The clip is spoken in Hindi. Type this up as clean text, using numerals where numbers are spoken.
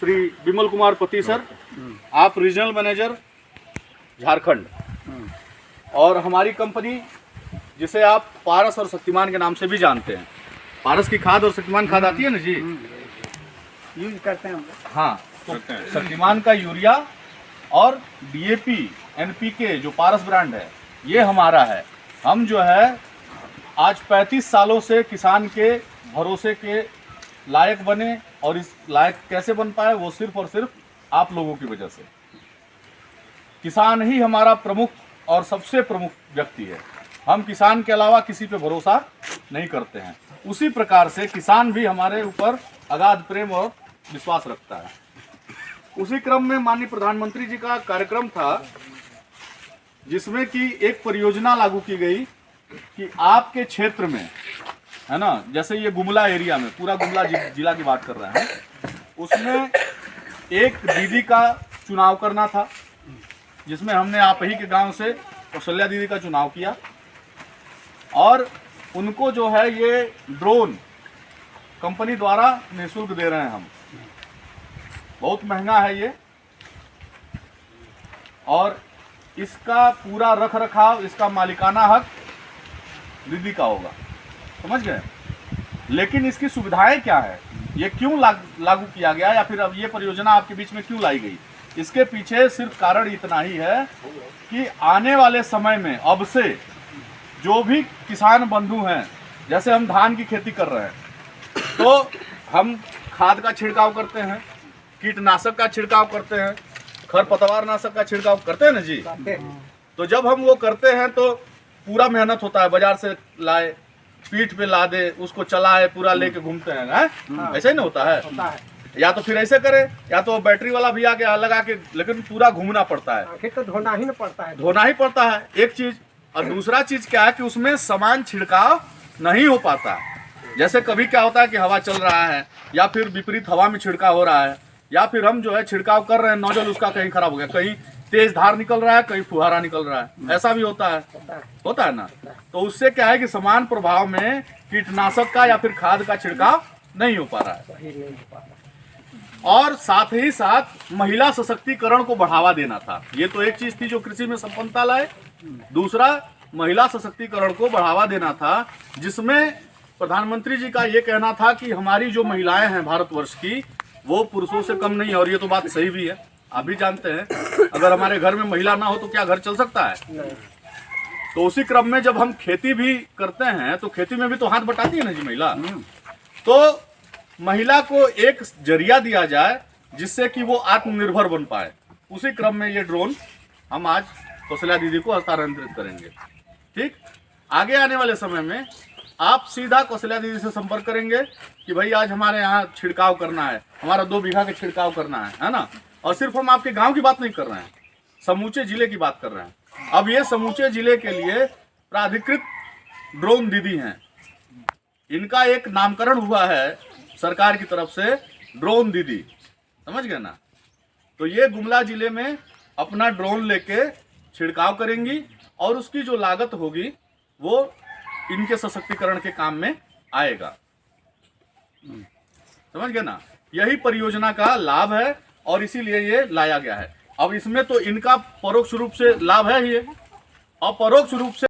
श्री विमल कुमार पति सर, आप रीजनल मैनेजर झारखंड, और हमारी कंपनी जिसे आप पारस और शक्तिमान के नाम से भी जानते हैं। पारस की खाद और शक्तिमान खाद आती है ना जी, यूज करते हैं हम। हाँ, तो शक्तिमान का यूरिया और DAP NPK जो पारस ब्रांड है ये हमारा है। हम जो है आज 35 सालों से किसान के भरोसे के लायक बने, और इस लायक कैसे बन पाए वो सिर्फ और सिर्फ आप लोगों की वजह से। किसान ही हमारा प्रमुख और सबसे प्रमुख व्यक्ति है। हम किसान के अलावा किसी पे भरोसा नहीं करते हैं। उसी प्रकार से किसान भी हमारे ऊपर अगाध प्रेम और विश्वास रखता है। उसी क्रम में माननीय प्रधानमंत्री जी का कार्यक्रम था जिसमें कि एक परियोजना लागू की गई कि आपके क्षेत्र में, है ना, जैसे ये गुमला एरिया में, पूरा गुमला जिला की बात कर रहे हैं, उसमें एक दीदी का चुनाव करना था, जिसमें हमने आप ही के गांव से कौशल्या दीदी का चुनाव किया, और उनको जो है ये ड्रोन कंपनी द्वारा निःशुल्क दे रहे हैं हम। बहुत महंगा है ये, और इसका पूरा रख रखाव, इसका मालिकाना हक दीदी का होगा, समझ गए। लेकिन इसकी सुविधाएं क्या है, ये क्यों लागू किया गया, या फिर अब ये परियोजना आपके बीच में क्यों लाई गई, इसके पीछे सिर्फ कारण इतना ही है कि आने वाले समय में अब से जो भी किसान बंधु हैं, जैसे हम धान की खेती कर रहे हैं तो हम खाद का छिड़काव करते हैं, कीटनाशक का छिड़काव करते हैं, खरपतवार नाशक का छिड़काव करते हैं ना जी। तो जब हम वो करते हैं तो पूरा मेहनत होता है, बाजार से लाए, पीठ पे ला दे, उसको चलाए, पूरा लेके घूमते हैं, ऐसा ही ना होता है। या तो फिर ऐसे करे, या तो बैटरी वाला भी आके लगा के, लेकिन पूरा घूमना पड़ता है, तो धोना ही पड़ता है, धोना ही पड़ता है, एक चीज। और दूसरा चीज क्या है कि उसमें समान छिड़काव नहीं हो पाता। जैसे कभी क्या होता है कि हवा चल रहा है, या फिर विपरीत हवा में छिड़काव हो रहा है, या फिर हम जो है छिड़काव कर रहे हैं, नोजल उसका कहीं खराब हो गया, कहीं तेज धार निकल रहा है, कहीं फुहारा निकल रहा है, ऐसा भी होता है ना। तो उससे क्या है कि समान प्रभाव में कीटनाशक का या फिर खाद का छिड़काव नहीं हो पा रहा है। और साथ ही साथ महिला सशक्तिकरण को बढ़ावा देना था। ये तो एक चीज थी जो कृषि में संपन्नता लाए। दूसरा, महिला सशक्तिकरण को बढ़ावा देना था, जिसमें प्रधानमंत्री जी का ये कहना था कि हमारी जो महिलाएं हैं भारतवर्ष की, वो पुरुषों से कम नहीं है। और ये तो बात सही भी है, आप भी जानते हैं, अगर हमारे घर में महिला ना हो तो क्या घर चल सकता है। तो उसी क्रम में जब हम खेती भी करते हैं तो खेती में भी तो हाथ बटाती है ना जी महिला। तो महिला को एक जरिया दिया जाए जिससे कि वो आत्मनिर्भर बन पाए। उसी क्रम में ये ड्रोन हम आज कौशल्या दीदी को हस्तांतरित करेंगे। ठीक, आगे आने वाले समय में आप सीधा कौशल्या दीदी से संपर्क करेंगे कि भाई आज हमारे यहाँ छिड़काव करना है, हमारा 2 बीघा का छिड़काव करना है ना। और सिर्फ हम आपके गांव की बात नहीं कर रहे हैं, समूचे जिले की बात कर रहे हैं। अब ये समूचे जिले के लिए प्राधिकृत ड्रोन दीदी हैं, इनका एक नामकरण हुआ है सरकार की तरफ से, ड्रोन दीदी, समझ गए ना। तो ये गुमला जिले में अपना ड्रोन लेके छिड़काव करेंगी, और उसकी जो लागत होगी वो इनके सशक्तिकरण के काम में आएगा, समझ गए ना। यही परियोजना का लाभ है और इसीलिए ये लाया गया है। अब इसमें तो इनका परोक्ष रूप से लाभ है ही, अपरोक्ष रूप से